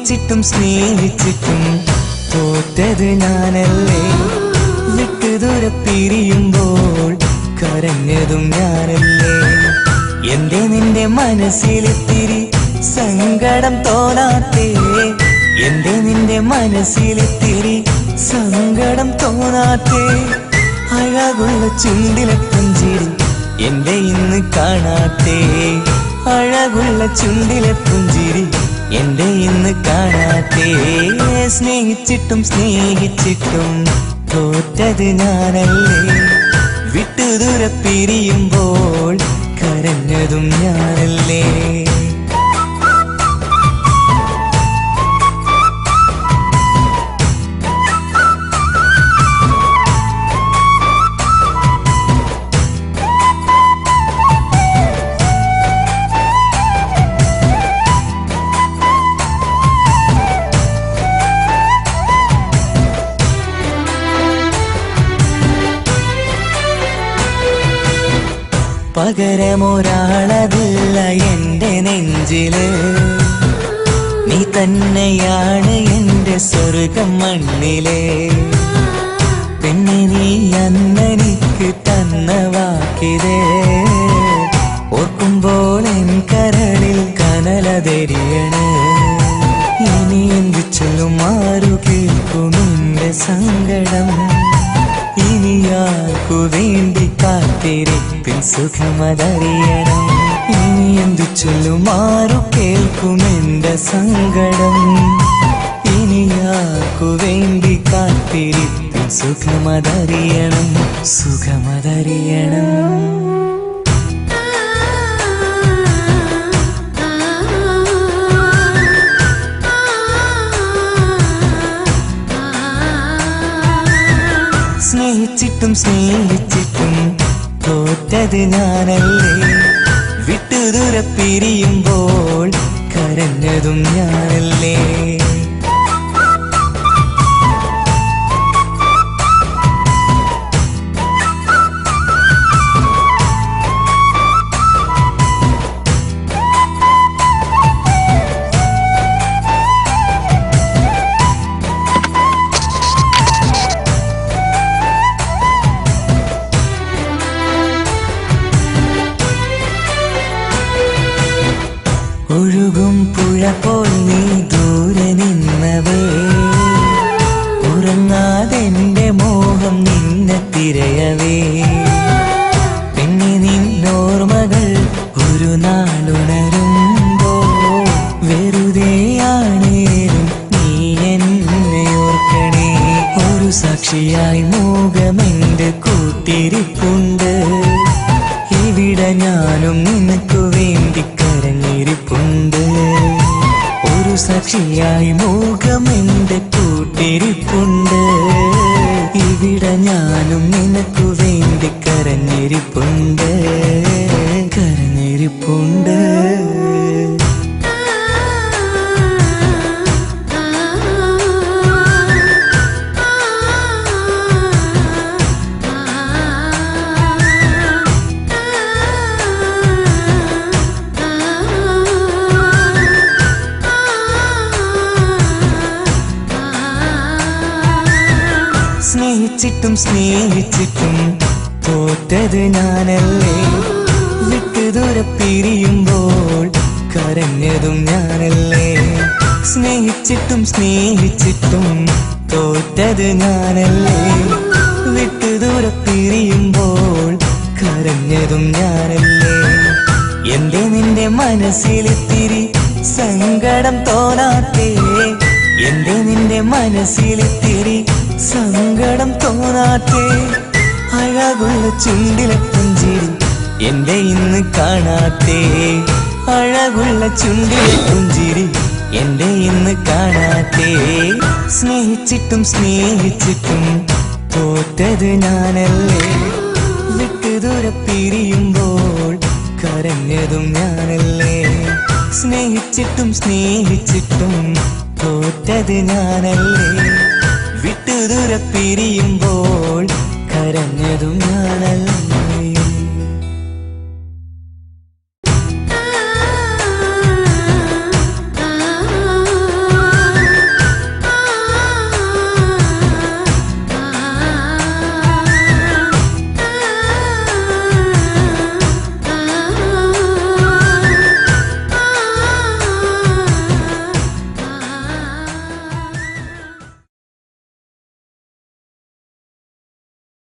സ്നേഹിച്ചിട്ടും സ്നേഹിച്ചിട്ടും തോറ്റത് ഞാനല്ലേ. വിട്ടുദൂരെ പിരിയുമ്പോൾ കരഞ്ഞതും ഞാനല്ലേ. എന്റെ നിന്റെ മനസ്സിലിത്തിരി സങ്കടം തോന്നാത്തേ. എന്റെ നിന്റെ മനസ്സിലിത്തിരി സങ്കടം തോന്നാത്തേ. അഴകുള്ള ചുണ്ടിലെ പുഞ്ചിരി എന്റെ ഇന്ന് കാണാത്തേ. അഴകുള്ള ചുണ്ടിലെ പുഞ്ചിരി എന്റെ ഇന്ന് കാണാത്തേ. സ്നേഹിച്ചിട്ടും സ്നേഹിച്ചിട്ടും തോറ്റത് ഞാനല്ലേ. വിട്ടുദൂരെ പിരിയുമ്പോൾ കരഞ്ഞതും ഞാനല്ലേ. പകരമൊരാളതില്ല എന്റെ നെഞ്ചില്. നീ തന്നെയാണ് എന്റെ സ്വർഗം മണ്ണിലെ. പിന്നെ നീ അന്നെനിക്ക് തന്ന വാക്കിത് ഓർക്കുമ്പോൾ എൻ കരളിൽ കനലതെരിയണ്. ഇനി എന്ത് ചൊല്ലും ആരു കേൾക്കും എന്റെ സങ്കടം. ഇനി ആർക്കു വേണ്ടി കാത്തിരിപ്പിൻ സുഖമതറിയണം. ഇനി എന്തു ചൊല്ലും ആരു കേൾക്കും എന്റെ സങ്കടം. ഇനി ആർക്കു വേണ്ടി കാത്തിരിപ്പിൻ സുഖമതറിയണം. സുഖമതറിയണം. സ്നേഹിച്ചിട്ടും സ്നേഹിച്ചിട്ടും തോറ്റത് ഞാനല്ലേ. വിട്ടുദൂരെ പിരിയുമ്പോൾ കരഞ്ഞതും ഞാനല്ലേ. ഒഴുകും പുഴ പോൽ നീ ദൂരെ നിന്നവേ. ഉറങ്ങാതെന്റെ മോഹം നിന്നെ തിരയവേ. പിന്നെ നിന്നോർമകൾ ഒരു നാളുണരുമ്പോ വെറുതെയാണേലും നീ എന്നെ ഓർക്കണേ. ഒരു സാക്ഷിയായി മോഹമെന്റെ കൂട്ടിരിപ്പുണ്ട്. ഇവിടെ ഞാനും നിനക്കു വേണ്ടി കരഞ്ഞിരിപ്പുണ്ട്. ഒരു സാക്ഷിയായി മോഹമെന്റെ കൂട്ടിരിപ്പുണ്ട്. ഇവിടെ ഞാനും നിനക്കു വേണ്ടി കരഞ്ഞിരിപ്പുണ്ട്. കരഞ്ഞിരിപ്പുണ്ട്. സ്നേഹിച്ചിട്ടും സ്നേഹിച്ചിട്ടും തോറ്റത് ഞാനല്ലേ. വിട്ടുദൂരെ പിരിയുമ്പോൾ കരഞ്ഞതും ഞാനല്ലേ. സ്നേഹിച്ചിട്ടും സ്നേഹിച്ചിട്ടും തോറ്റത് ഞാനല്ലേ. വിട്ടുദൂരെ പിരിയുമ്പോൾ കരഞ്ഞതും ഞാനല്ലേ. എന്റെ നിന്റെ മനസ്സിലിത്തിരി സങ്കടം തോന്നാത്തേ. എന്റെ നിന്റെ മനസ്സിലിത്തിരി സങ്കടം തോന്നാത്തേ. അഴകുള്ള ചുണ്ടിലെ പുഞ്ചിരി എന്റെ ഇന്ന് കാണാത്തേ. അഴകുള്ള ചുണ്ടിലെ പുഞ്ചിരി എന്റെ ഇന്ന് കാണാത്തേ. സ്നേഹിച്ചിട്ടും സ്നേഹിച്ചിട്ടും തോറ്റത് ഞാനല്ലേ. വിട്ടുദൂരെ പിരിയുമ്പോൾ കരഞ്ഞതും ഞാനല്ലേ. സ്നേഹിച്ചിട്ടും സ്നേഹിച്ചിട്ടും തോറ്റത് ഞാനല്ലേ. വിട്ടുദൂരെ പിരിയും